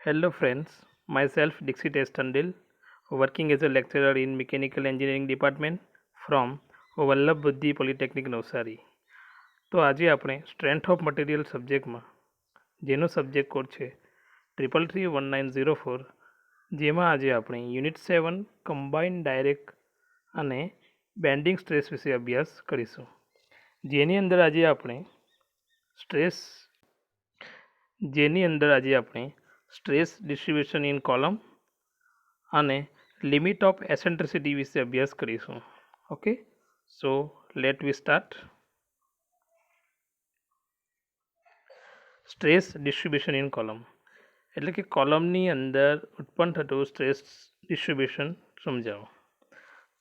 Hello friends, myself Dixit S. Tandil, working as a lecturer in Mechanical Engineering Department from Vallabh બુદ્ધિ polytechnic Navsari. તો આજે આપણે strength of material સબ્જેક્ટમાં જેનો subject code છે 3331904, જેમાં આજે આપણે યુનિટ 7 કમ્બાઇન્ડ ડાયરેક્ટ અને બેન્ડિંગ સ્ટ્રેસ વિશે અભ્યાસ કરીશું. જેની અંદર આજે આપણે સ્ટ્રેસ ડિસ્ટ્રીબ્યુશન ઇન કોલમ અને લિમિટ ઓફ એસેન્ટ્રિસિટી વિશે અભ્યાસ કરીશું. Okay, so let V start. Stress distribution in column એટલે કે કોલમની અંદર ઉત્પન્ન થતું સ્ટ્રેસ ડિસ્ટ્રીબ્યુશન સમજાવો.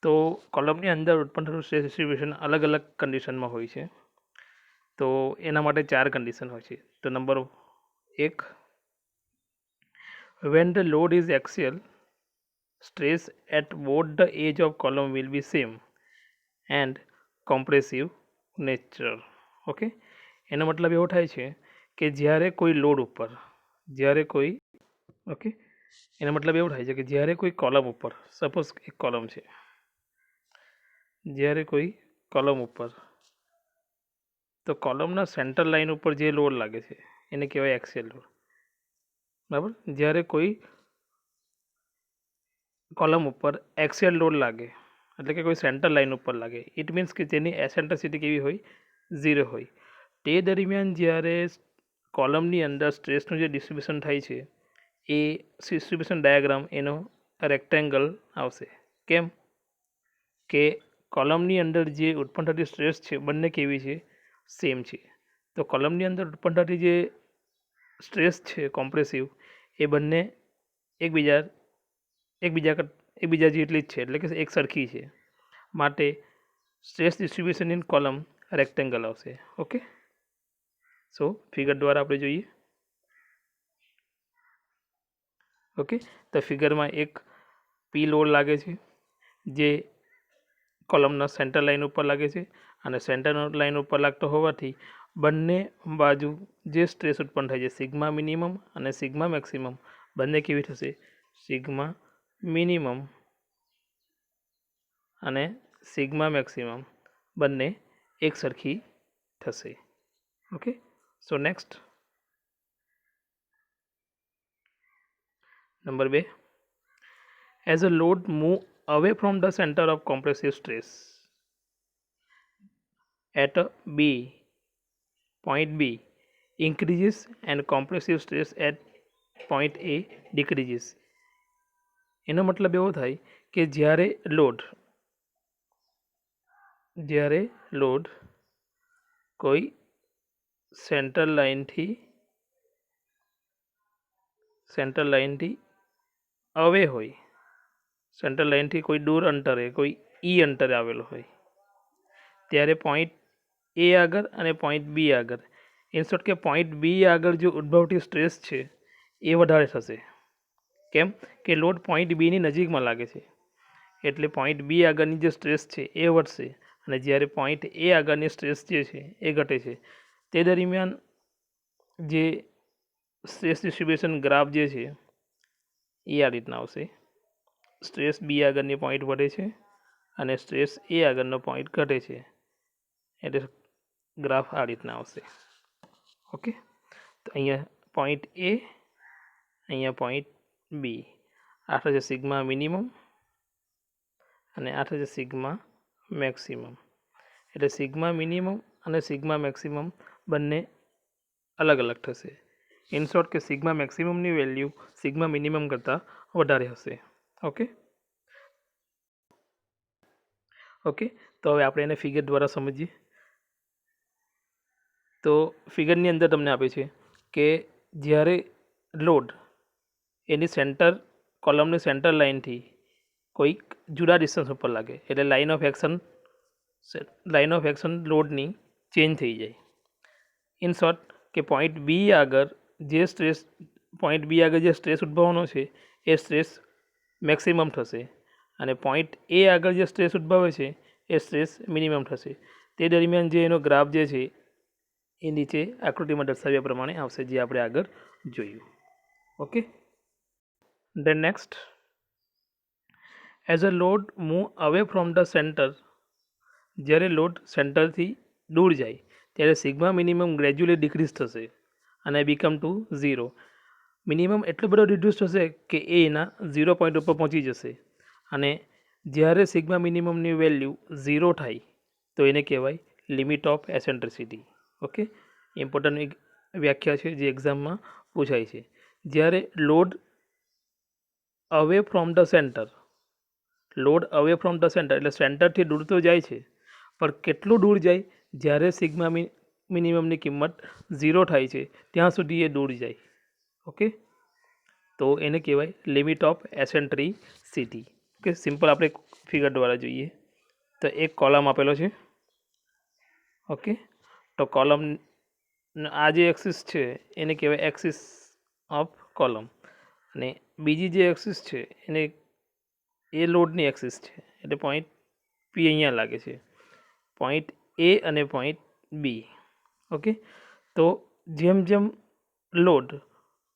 તો કોલમની અંદર ઉત્પન્ન થતું સ્ટ્રેસ ડિસ્ટ્રીબ્યુશન અલગ અલગ કન્ડિશનમાં હોય છે. તો એના માટે 4 કન્ડિશન હોય છે. તો number 1, when the load is axial, stress at both the edge of column will be same and compressive nature. Okay, એનો મતલબ એવો થાય છે કે જ્યારે કોઈ લોડ ઉપર જ્યારે કોઈ કોલમ ઉપર, સપોઝ એક કોલમ છે, જ્યારે કોઈ કોલમ ઉપર, તો કોલમના સેન્ટર લાઇન ઉપર જે લોડ લાગે છે એને કહેવાય એક્સિયલ લોડ. બરાબર, જ્યારે કોઈ કોલમ ઉપર એક્સિયલ લોડ લાગે એટલે કે કોઈ સેન્ટર લાઇન ઉપર લાગે, ઇટ મીન્સ કે તેની એસેન્ટ્રિસિટી કેવી હોય? 0 હોય. તે દરમિયાન જ્યારે કોલમની અંદર સ્ટ્રેસનું જે ડિસ્ટ્રીબ્યુશન થાય છે એ ડિસ્ટ્રીબ્યુશન ડાયાગ્રામ એનો રેક્ટેંગલ આવશે. કેમ કે કોલમની અંદર જે ઉત્પન્ન થતી સ્ટ્રેસ છે બંને કેવી છે? સેમ છે. તો કોલમની અંદર ઉત્પન્ન થતી જે સ્ટ્રેસ છે કોમ્પ્રેસિવ, એ બંને એકબીજા જેટલી જ છે, એટલે કે એક સરખી છે. માટે stress distribution in column rectangle આવશે. ઓકે, સો ફિગર દ્વારા આપણે જોઈએ. ઓકે, તો ફિગરમાં એક પી લોડ લાગે છે જે કોલમના સેન્ટર લાઇન ઉપર લાગે છે, અને સેન્ટર લાઇન ઉપર લાગતો હોવાથી બંને બાજુ જે સ્ટ્રેસ ઉત્પન્ન થાય છે સિગ્મા મિનિમમ અને સિગ્મા મેક્સિમમ બંને કેવી થશે? સિગ્મા મિનિમમ અને સિગ્મા મેક્સિમમ બંને એક સરખી થશે. Okay, so next number 2, as a load move away from the center of compressive stress at point B increases and compressive stress at point A decreases. એનો મતલબ એવો થાય કે જ્યારે લોડ કોઈ સેન્ટર લાઇનથી અવે હોય, સેન્ટર લાઇનથી કોઈ દૂર અંતરે, કોઈ અંતરે આવેલો હોય, ત્યારે પોઈન્ટ એ આગળ અને પોઈન્ટ બી આગળ, ઇન શોર્ટ કે પોઈન્ટ બી આગળ જો ઉદ્ભવતી સ્ટ્રેસ છે એ વધારે થશે. કેમ કે લોડ પોઈન્ટ બીની નજીકમાં લાગે છે, એટલે પોઈન્ટ બી આગળની જે સ્ટ્રેસ છે એ વધશે, અને જ્યારે પોઈન્ટ એ આગળની સ્ટ્રેસ જે છે એ ઘટે છે. તે દરમિયાન જે સ્ટ્રેસ ડિસ્ટ્રીબ્યુશન ગ્રાફ જે છે એ આ રીતના આવશે. સ્ટ્રેસ બી આગળની પોઈન્ટ વધે છે અને સ્ટ્રેસ એ આગળનો પોઈન્ટ ઘટે છે, એટલે ગ્રાફ આ રીતના આવશે. ઓકે, તો અહીંયા પોઈન્ટ એ, અહીંયા પોઈન્ટ બી, આ થશે સિગ્મા મિનિમમ અને આ થશે સિગ્મા મેક્સિમમ. એટલે સિગ્મા મિનિમમ અને સિગ્મા મેક્સિમમ બંને અલગ અલગ થશે. ઇન શોર્ટ કે સિગ્મા મેક્સિમમની વેલ્યુ સિગ્મા મિનિમમ કરતાં વધારે હશે. ઓકે, તો હવે આપણે એને ફિગર દ્વારા સમજીએ. તો ફિગરની અંદર તમને આપે છે કે જ્યારે લોડ એની કોલમની સેન્ટર લાઇનથી કોઈક જુદા ડિસ્ટન્સ ઉપર લાગે, એટલે લાઇન ઓફ એક્શન લોડની ચેન્જ થઈ જાય. ઇન શોર્ટ કે પોઈન્ટ બી આગળ જે સ્ટ્રેસ ઉદ્ભવવાનો છે એ સ્ટ્રેસ મેક્સિમમ થશે, અને પોઈન્ટ એ આગળ જે સ્ટ્રેસ ઉદ્ભવે છે એ સ્ટ્રેસ મિનિમમ થશે. તે દરમિયાન જે એનો ગ્રાફ જે છે એ નીચે આકૃતિમાં દર્શાવ્યા પ્રમાણે આવશે, જે આપણે આગળ જોયું. Okay, Then next, as a load move away from the center, જ્યારે લોડ સેન્ટરથી દૂર જાય ત્યારે સિગ્મા મિનિમમ ગ્રેજ્યુઅલી ડિક્રીઝ થશે અને બીકમ ટુ 0. મિનિમમ એટલો બધો રિડ્યુસ થશે કે એ એના 0 પોઈન્ટ ઉપર પહોંચી જશે અને જ્યારે સિગ્મા મિનિમમની વેલ્યુ 0 થાય તો એને કહેવાય limit of eccentricity. Okay, important એક વ્યાખ્યા છે જે એક્ઝામમાં પૂછાય છે. જ્યારે load away from the centre, load away from the centre એટલે સેન્ટરથી દૂર તો જાય છે પણ કેટલું દૂર જાય, જ્યારે સિગ્મા મિનિમમની કિંમત 0 થાય છે ત્યાં સુધી એ દૂર જાય. ઓકે, તો એને કહેવાય limit of eccentricity. Okay, simple આપણે ફિગર દ્વારા જોઈએ તો એક કોલમ આપેલો છે. ઓકે, તો કોલમ આ જે એક્સિસ છે એને કહેવાય એક્સિસ ઓફ કોલમ અને બીજી જે એક્સિસ છે એને એ લોડની એક્સિસ છે એટલે પોઈન્ટ પી અહીંયા લાગે છે, પોઈન્ટ એ અને પોઈન્ટ બી. ઓકે, તો જેમ જેમ લોડ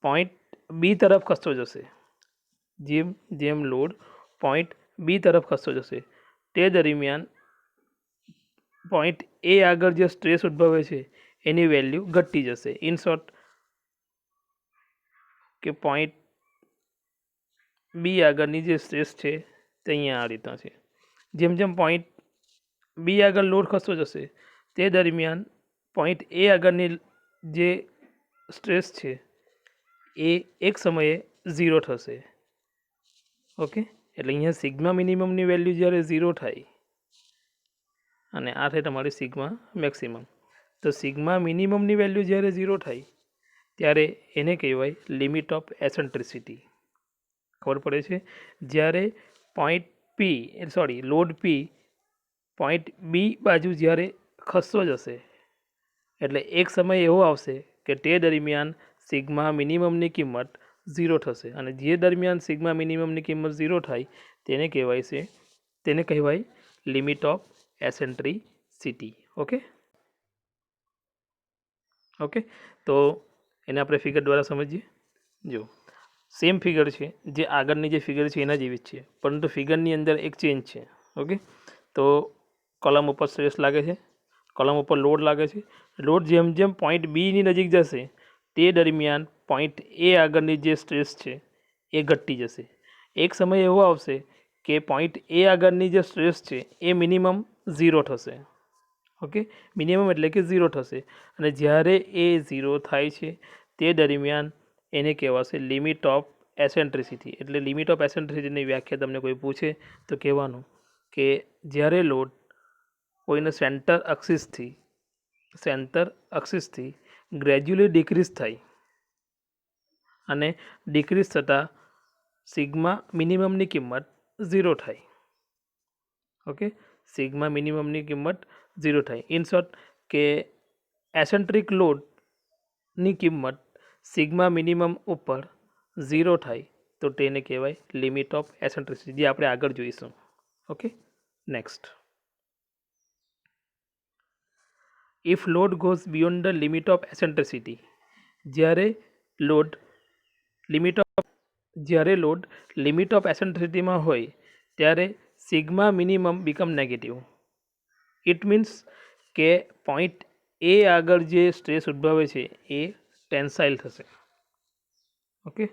પોઈન્ટ બી તરફ ખસતો જશે, જેમ જેમ લોડ પોઈન્ટ બી તરફ ખસતો જશે તે દરમિયાન પોઈન્ટ એ આગળ જે સ્ટ્રેસ ઉદ્ભવે છે એની વેલ્યુ ઘટતી જશે. ઇન શોર્ટ કે પોઈન્ટ બી આગળની જે સ્ટ્રેસ છે તે અહીંયા આ રીતના છે. જેમ જેમ પોઈન્ટ બી આગળ લોડ ખસતો જશે તે દરમિયાન પોઈન્ટ એ આગળની જે સ્ટ્રેસ છે એ એક સમયે 0 થશે. ઓકે, એટલે અહીંયા સિગ્મા મિનિમમની વેલ્યુ જ્યારે 0 થાય અને આ થાય તમારી સિગ્મા મેક્સિમમ, તો સિગ્મા મિનિમમની વેલ્યુ જ્યારે 0 થાય ત્યારે એને કહેવાય લિમિટ ઓફ એસેન્ટ્રિસિટી. ખબર પડે છે? જ્યારે પોઈન્ટ પી લોડ પી પોઈન્ટ બી બાજુ જ્યારે ખસતો જશે એટલે એક સમય એવો આવશે કે તે દરમિયાન સિગ્મા મિનિમમની કિંમત 0 થશે અને જે દરમિયાન સિગ્મા મિનિમમની કિંમત 0 થાય તેને કહેવાય limit of eccentricity. Okay okay, તો એને આપણે ફિગર દ્વારા સમજીએ. જો સેમ ફિગર છે, જે આગળની જે ફિગર છે એના જેવી જ છે, પરંતુ ફિગરની અંદર એક ચેન્જ છે. ઓકે, તો કોલમ ઉપર સ્ટ્રેસ લાગે છે, કોલમ ઉપર લોડ લાગે છે. લોડ જેમ જેમ પોઈન્ટ બીની નજીક જશે તે દરમિયાન પોઈન્ટ એ આગળની જે સ્ટ્રેસ છે એ ઘટતી જશે. એક સમય એવો આવશે કે પોઈન્ટ એ આગળની જે સ્ટ્રેસ છે એ મિનિમમ 0 થશે. ઓકે, મિનિમમ એટલે કે 0 થશે અને જ્યારે એ 0 થાય છે તે દરમિયાન એને કહેવાશે લિમિટ ઓફ એસેન્ટ્રિસિટી. એટલે લિમિટ ઓફ એસેન્ટ્રિસિટીની વ્યાખ્યા તમને કોઈ પૂછે તો કહેવાનું કે જ્યારે લોડ કોઈને સેન્ટર અક્ષિસથી ગ્રેજ્યુઅલી ડિક્રીઝ થાય અને ડિક્રીઝ થતાં સિગ્મા મિનિમમની કિંમત 0 થાય. ઓકે, સિગ્મા મિનિમમની કિંમત 0 થાય. ઇન શોર્ટ કે એસેન્ટ્રિક લોડની કિંમત સિગ્મા મિનિમમ ઉપર 0 થાય તો તેને કહેવાય લિમિટ ઓફ એસેન્ટ્રિસિટી, જે આપણે આગળ જોઈશું. Okay, next, if load goes beyond the limit of એસેન્ટ્રિસિટી, જ્યારે લોડ લિમિટ ઓફ એસેન્ટ્રિસિટીમાં હોય ત્યારે sigma minimum become negative. It means કે પોઈન્ટ એ આગળ જે સ્ટ્રેસ ઉદ્ભવે છે એ ટેન્સાઇલ થશે. ઓકે,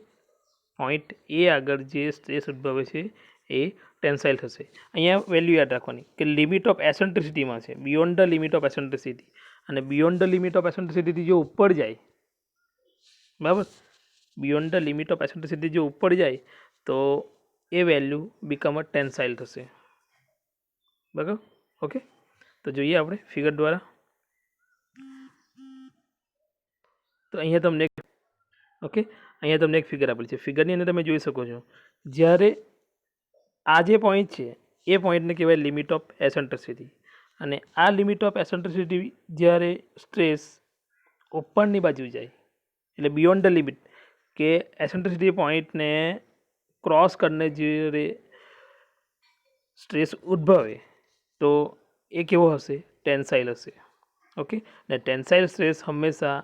પોઈન્ટ એ આગળ જે સ્ટ્રેસ ઉદ્ભવે છે એ ટેન્સાઇલ થશે. અહીંયા વેલ્યુ યાદ રાખવાની કે લિમિટ ઓફ એસેન્ટ્રિસિટીમાં છે, બિયોન્ડ ધ લિમિટ ઓફ એસેન્ટ્રિસિટી, અને બિયોન્ડ ધ લિમિટ ઓફ એસેન્ટ્રિસિટીથી જો ઉપર જાય, બરાબર, બિયોન્ડ ધ લિમિટ ઓફ એસેન્ટ્રિસિટી જો ઉપર જાય તો એ વેલ્યુ બીકમ અ ટેન્સાઇલ થશે. બરાબર. ઓકે, તો જોઈએ આપણે ફિગર દ્વારા. તો અહીંયા તમને એક ફિગર આપેલી છે. ફિગરની અંદર તમે જોઈ શકો છો જ્યારે આ જે પોઈન્ટ છે એ પોઈન્ટને કહેવાય લિમિટ ઓફ એસેન્ટ્રિસિટી અને આ લિમિટ ઓફ એસેન્ટ્રિસિટી જ્યારે સ્ટ્રેસ ઉપરની બાજુ જાય એટલે બિયોન્ડ ધ લિમિટ કે એસેન્ટ્રિસિટી પોઈન્ટને ક્રોસ કરીને જ્યારે સ્ટ્રેસ ઉદ્ભવે તો એ કેવો હશે? ટેન્સાઇલ હશે. ઓકે, ને ટેન્સાઇલ સ્ટ્રેસ હંમેશા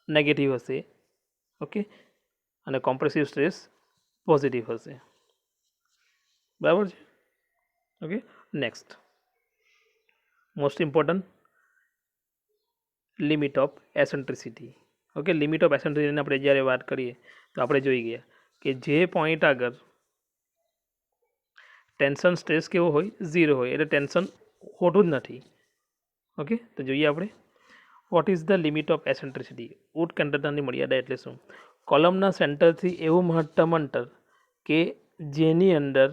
નેગેટિવ હશે. ઓકે, અને કોમ્પ્રેસિવ સ્ટ્રેસ પોઝિટિવ હશે. બરાબર છે. Okay, next most important limit of eccentricity. Okay, limit of એસેન્ટ્રિસિટીની આપણે જ્યારે વાત કરીએ તો આપણે જોઈ ગયા કે જે પોઈન્ટ આગળ ટેન્શન સ્ટ્રેસ કેવો હોય, 0 હોય, એટલે ટેન્શન હોતું જ નથી. ઓકે, તો જોઈએ આપણે what is the limit of eccentricity. ઉત્કેન્દ્રતાની મર્યાદા એટલે શું? કોલમના સેન્ટરથી એવું મહત્તમ અંતર કે જેની અંદર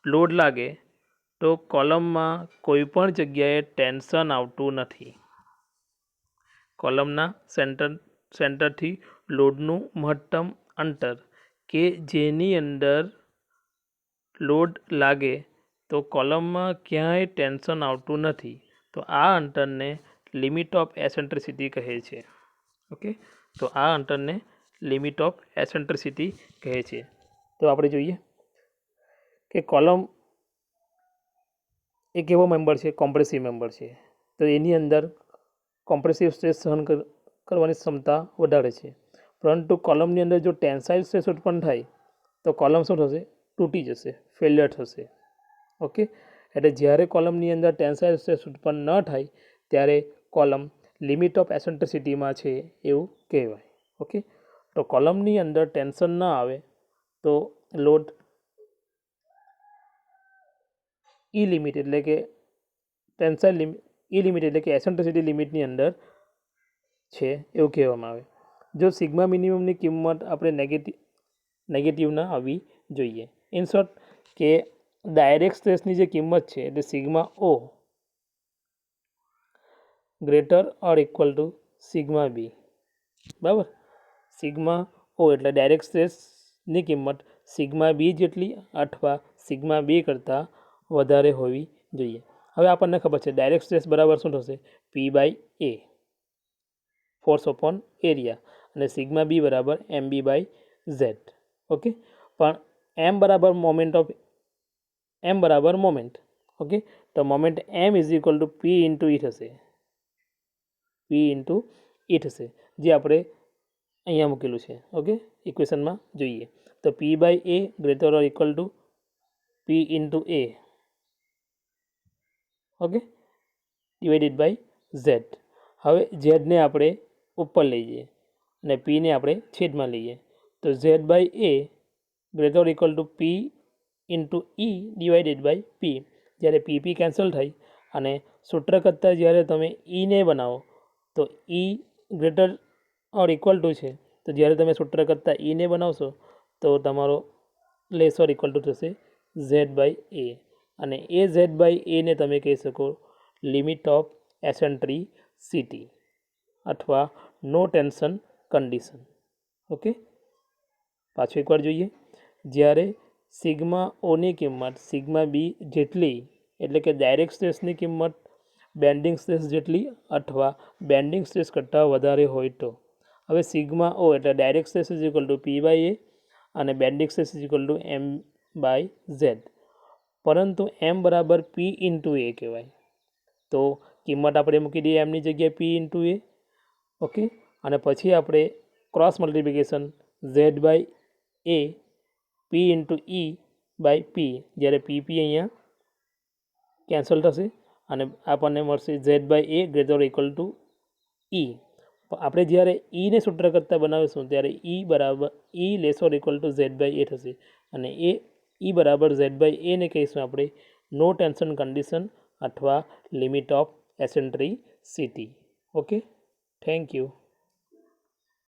લોડ લાગે તો કોલમમાં કોઈ પણ જગ્યાએ ટેન્શન આવતું નથી. કોલમના સેન્ટરથી લોડનું મહત્તમ અંતર કે જેની અંદર લોડ લાગે તો કોલમમાં ક્યાંય ટેન્શન આવતું નથી, તો આ અંતરને લિમિટ ઓફ એસેન્ટ્રિસિટી કહે છે. ઓકે, તો આ અંતરને લિમિટ ઓફ એસેન્ટ્રિસિટી કહે છે. તો આપણે જોઈએ કે કોલમ એક એવો મેમ્બર છે, કોમ્પ્રેસિવ મેમ્બર છે, તો એની અંદર કોમ્પ્રેસિવ સ્ટ્રેસ સહન કરવાની ક્ષમતા વધારે છે. પરંતુ કોલમની અંદર જો ટેન્સાઇલ સ્ટ્રેસ ઉત્પન્ન થાય તો કોલમ શું થશે? તૂટી જશે, ફેલિયર થશે. ઓકે, એટલે જ્યારે કોલમની અંદર ટેન્સાઇલ સ્ટ્રેસ ઉત્પન્ન ન થાય ત્યારે કોલમ લિમિટ ઓફ એસેન્ટ્રિસિટીમાં છે એવું કહેવાય. ઓકે, તો કોલમની અંદર ટેન્શન ન આવે તો લોડ ઈ લિમિટ એટલે કે ટેન્સાઇલ લિમિટ, ઈ લિમિટ એટલે કે એસેન્ટ્રિસિટી લિમિટની અંદર છે એવું કહેવામાં આવે. જો સિગ્મા મિનિમમની કિંમત આપણે નેગેટિવ ના આવવી જોઈએ. ઇન શોર્ટ કે ડાયરેક્ટ સ્ટ્રેસની જે કિંમત છે એટલે sigma O greater or equal to sigma B. બરાબર, સિગ્મા ઓ એટલે ડાયરેક્ટ સ્ટ્રેસની કિંમત સિગ્મા બી જેટલી અથવા સિગ્મા બી કરતાં વધારે હોવી જોઈએ. હવે આપણને ખબર છે ડાયરેક્ટ સ્ટ્રેસ બરાબર શું થશે? P by A, force upon area, અને સિગ્મા બી બરાબર M B by Z. Okay, પણ એમ બરાબર મોમેન્ટ. ઓકે, તો moment M is equal to P into E થશે. પી ઇન્ટુ ઈ થશે, જે આપણે અહીંયા મૂકેલું છે. ઓકે, ઇક્વેશનમાં જોઈએ તો P by A greater or equal to P into A. Okay, divided by Z. હવે ઝેડને આપણે ઉપર લઈ જઈએ અને પીને આપણે છેદમાં લઈએ તો Z by A greater or equal to P into E divided by P. જ્યારે પી કેન્સલ થાય અને સૂત્ર કરતાં જ્યારે તમે ઈને બનાવો તો ઈ ગ્રેટર ઓર ઇક્વલ ટુ છે, તો જ્યારે તમે સૂત્ર કરતાં ઈને બનાવશો તો તમારો લેસ ઓર ઇક્વલ ટુ થશે ઝેડ બાય એ, અને એ ઝેડ બાય એને તમે કહી શકો લિમિટ ઓફ એસેન્ટ્રિસિટી અથવા નો ટેન્શન કન્ડિશન. ઓકે, પાછું એકવાર જોઈએ. જ્યારે સિગ્મા ઓની કિંમત સિગ્મા બી જેટલી એટલે કે ડાયરેક્ટ સ્ટ્રેસની કિંમત બેન્ડિંગ સ્ટ્રેસ જેટલી અથવા બેન્ડિંગ સ્ટ્રેસ કરતાં વધારે હોય તો. હવે સિગ્મા ઓ એટલે direct stress is equal to P by A અને bending stress is equal to M by Z, પરંતુ એમ બરાબર પી ઇન્ટુ એ કહેવાય. તો કિંમત આપણે મૂકી દઈએ એમની જગ્યાએ પી ઇન્ટુ એ. ઓકે, અને પછી આપણે cross multiplication Z by A P into E by P, જ્યારે પી અહીંયા કેન્સલ થશે અને આપણને મળશે Z by A greater equal to E. આપણે જ્યારે ઈને સૂત્ર કરતાં બનાવીશું ત્યારે ઈ બરાબર E less or equal to Z by A થશે, અને એ ઈ બરાબર ઝેડ બાય એને કહીશું આપણે નો ટેન્શન કન્ડિશન અથવા limit of eccentricity. Okay, thank you.